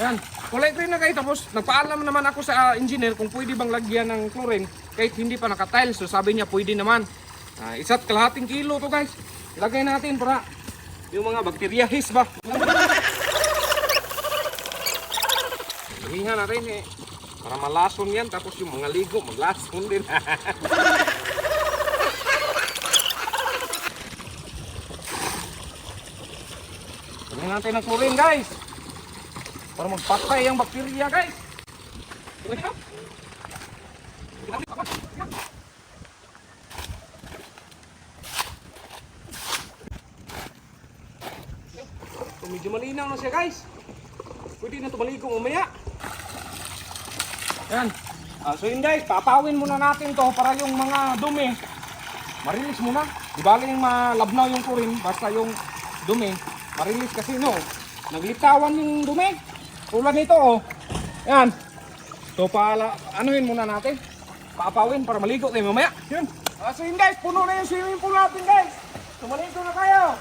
Ayan, kulay green na guys. Tapos nagpaalam naman ako sa engineer kung pwede bang lagyan ng chlorine kahit hindi pa naka-tiles. So sabi niya pwede naman. Isa't kalahating kilo to guys. Ilagay natin para yung mga bakteryahis ba. Lagyan natin eh. Para malason yan. Tapos yung mga ligo maglason din. Lagyan natin ng chlorine guys. Para magpatay ang bakterya guys. So, medyo malinaw na siya guys. Pwede na tumaligo umaya. Ayan. So yun guys, papawin muna natin to para yung mga dumi marilis muna. Di bali yung malabnaw yung chlorine, basta yung dumi marilis kasi no, naglitawan yung dumi. Tulad nito oh. Ayan. So anuhin muna natin. Papawin para maligo tayo mamaya. Yun. So yun guys, puno na yung swimming pool natin guys. So maligo na kayo.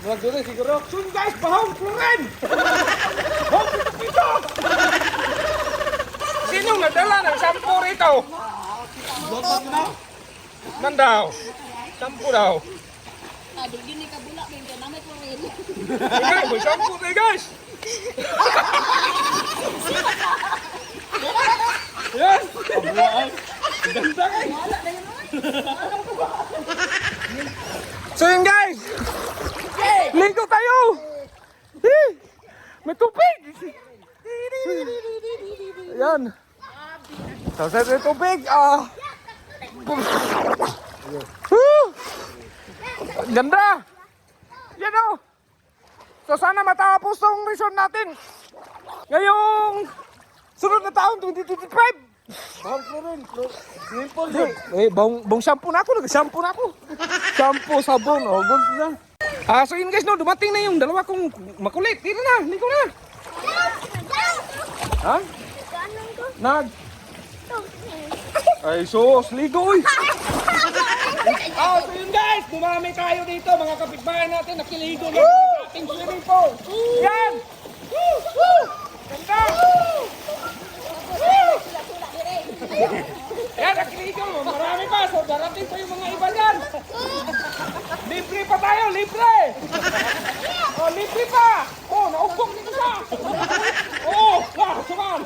Wag dito siguro. So yun guys, bahong chlorine. Bahong pito. Sinong nagdala ng shampoo rito? Man daw. Shampoo daw. Aduh, gini kabula bengkel namanya chlorine. Ini may shampoo tayo guys. Yan. Ganda guys. So yun guys. Ligo tayo. May tubig. Ayan. So sa tubig. Ganda. Yan o. So sana matapos tong resort natin ngayong sunod na taon 2025. Bahong chlorine, simple Di, bong shampoo na ako, nag-shampoo na ako. Shampoo, sabon, gold na. So yun guys, no, dumating na yung dalawa kong makulit. Tira na, ligo na. Ha? Nag. Ay sus, ligo uy. So yun guys, dumami tayo dito, mga kapitbahay natin, nakiligo na sa ating swimming pool. Yan! Ganda! Yan, nakiligo, marami pa, so darating pa yung mga iba dyan. Libre pa tayo, libre! Libre pa! Naubok dito siya! Suman!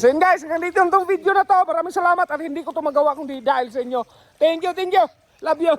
So yun guys, hanggang dito itong video na to. Maraming salamat at hindi ko ito magawa kundi dahil sa inyo. Thank you, thank you. Love you.